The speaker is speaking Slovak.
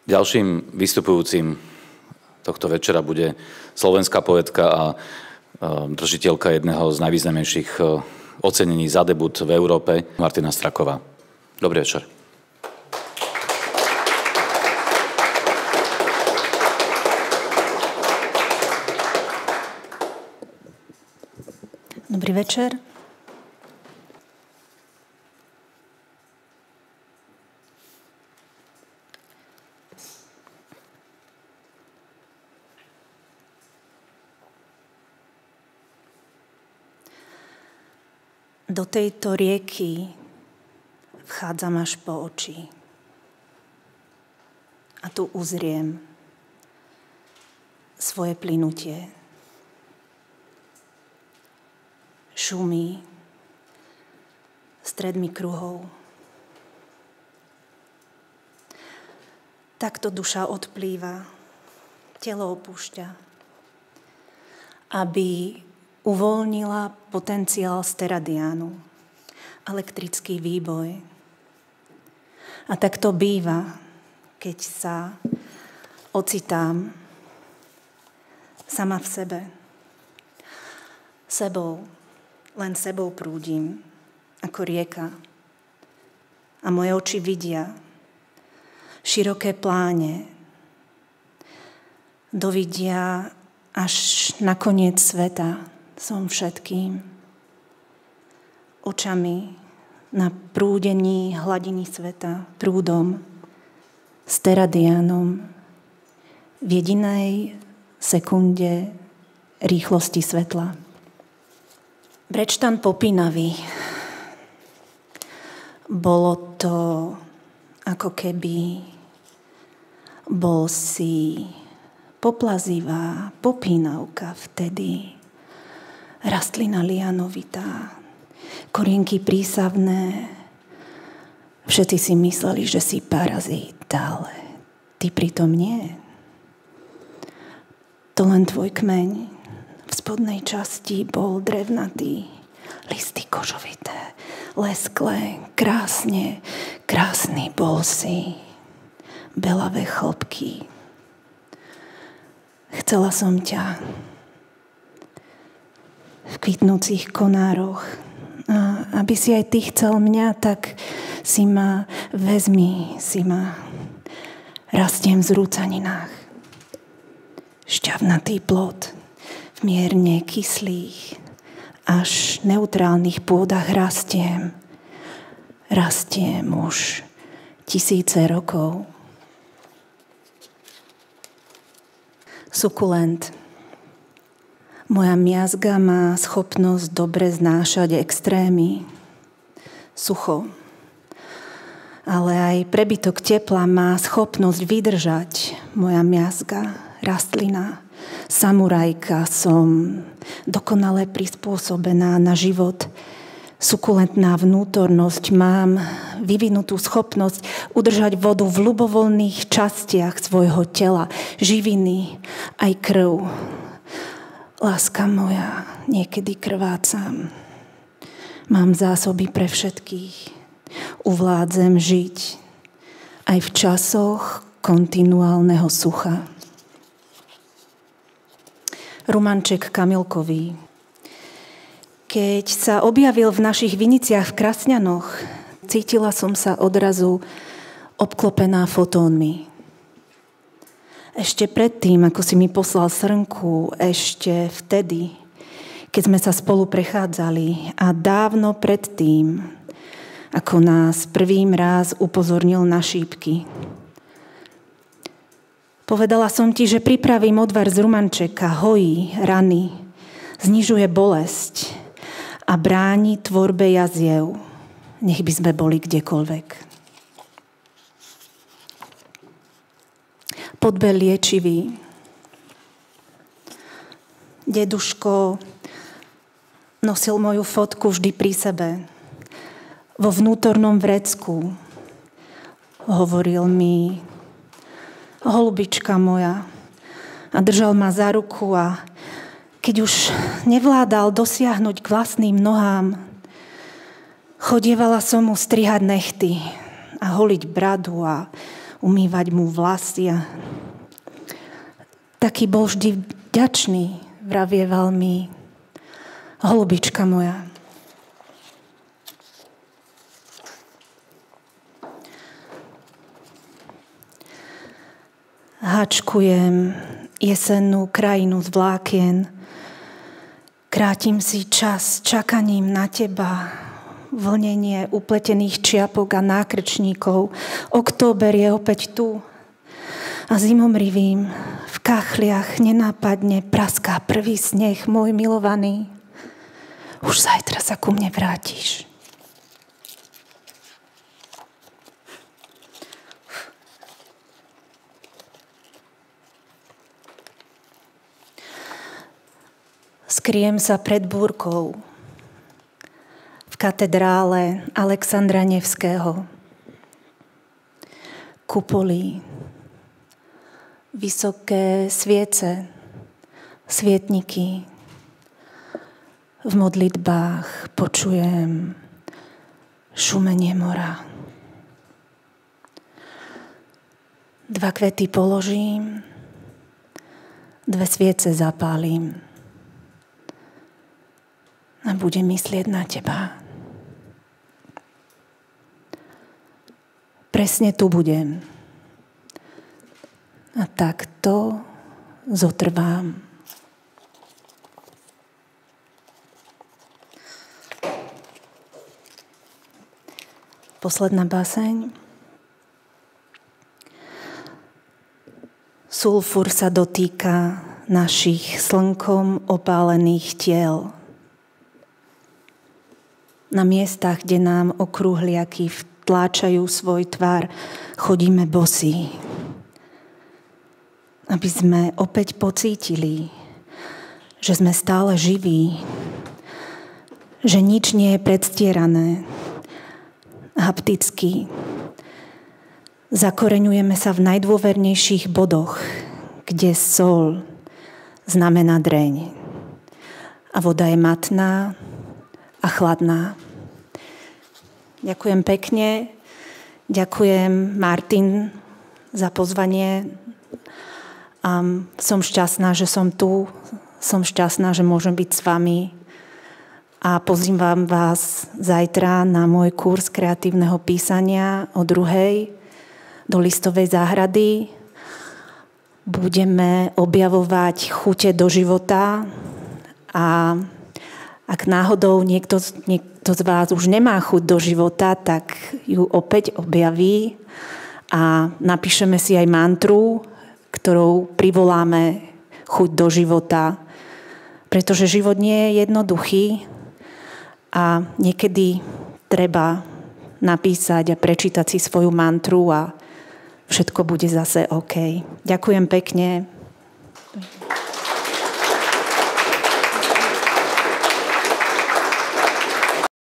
Ďalším vystupujúcim tohto večera bude slovenská poetka a držiteľka jedného z najvýznamnejších ocenení za debut v Európe, Martina Straková. Dobrý večer. Dobrý večer. Do tejto rieky vchádzam až po oči. A tu uzriem svoje plynutie. Šumí stredmi kruhov. Takto duša odplýva, telo opúšťa, aby uvoľnila potenciál steradiánu, elektrický výboj. A tak to býva, keď sa ocitám sama v sebe. Len sebou prúdim, ako rieka. A moje oči vidia široké pláne. Dovidia až na koniec sveta. Som všetkým. Očami na prúdení hladiny sveta, prúdom, steradiánom, v jedinej sekunde rýchlosti svetla. Brečtan popínavý. Bolo to, ako keby bol si poplazivá popínavka vtedy. Rastlina lianovitá, korienky prísavné. Všetci si mysleli, že si parazít, ale ty pritom nie. To len tvoj kmeň v spodnej časti bol drevnatý, listy kožovité, lesklé, krásny bol si, belavé chlopky. Chcela som ťa v kvitnúcich konároch. A aby si aj ty chcel mňa, tak si ma vezmi, rastiem v zrúcaninách. Šťavnatý plod v mierne kyslých až neutrálnych pôdach rastiem už tisíce rokov. Sukulent. Moja miazga má schopnosť dobre znášať extrémy, sucho. Ale aj prebytok tepla má schopnosť vydržať. Moja miazga, rastlina, samurajka, som dokonale prispôsobená na život. Sukulentná vnútornosť, mám vyvinutú schopnosť udržať vodu v ľubovoľných častiach svojho tela, živiny, aj krv. Láska moja, niekedy krvácam. Mám zásoby pre všetkých. Uvládzem žiť aj v časoch kontinuálneho sucha. Rumanček Kamilkový. Keď sa objavil v našich viniciach v Krasňanoch, cítila som sa odrazu obklopená fotónmi. Ešte predtým, ako si mi poslal srnku, ešte vtedy, keď sme sa spolu prechádzali a dávno predtým, ako nás prvým raz upozornil na šípky. Povedala som ti, že pripravím odvar z rumančeka, hojí rany, znižuje bolesť a bráni tvorbe jaziev, nech by sme boli kdekoľvek. Podbel liečivý. Deduško nosil moju fotku vždy pri sebe. Vo vnútornom vrecku. Hovoril mi: holubička moja. A držal ma za ruku a keď už nevládal dosiahnuť k vlastným nohám, chodievala som mu strihať nechty a holiť bradu a umývať mu vlasy. A taký bol vždy vďačný, vravie veľmi, holubička moja. Hačkujem jesennú krajinu z vlákien, krátim si čas čakaním na teba, vlnenie upletených čiapok a nákrčníkov. Október je opäť tu a zimomrivým v kachliach nenápadne praská prvý sneh, môj milovaný. Už zajtra sa ku mne vrátiš. Skriem sa pred búrkou v katedrále Alexandra Nevského. Kupoly, vysoké sviece, svietniky. V modlitbách počujem šumenie mora. 2 kvety položím, 2 sviece zapálim. A budem myslieť na teba. Presne tu budem. A takto zotrvám. Posledná báseň. Sulfur sa dotýka našich slnkom opálených tiel. Na miestach, kde nám okrúhliaky vtláčajú svoj tvár, chodíme bosí. Aby sme opäť pocítili, že sme stále živí, že nič nie je predstierané, hapticky. Zakoreňujeme sa v najdôvernejších bodoch, kde sol znamená dreň. A voda je matná a chladná. Ďakujem pekne. Ďakujem, Martin, za pozvanie. Som šťastná, že som tu. Som šťastná, že môžem byť s vami. A pozývam vás zajtra na môj kurz kreatívneho písania o 2:00 do Listovej záhrady. Budeme objavovať chute do života a ak náhodou niekto z vás už nemá chuť do života, tak ju opäť objaví a napíšeme si aj mantru, ktorou privoláme chuť do života. Pretože život nie je jednoduchý a niekedy treba napísať a prečítať si svoju mantru a všetko bude zase OK. Ďakujem pekne.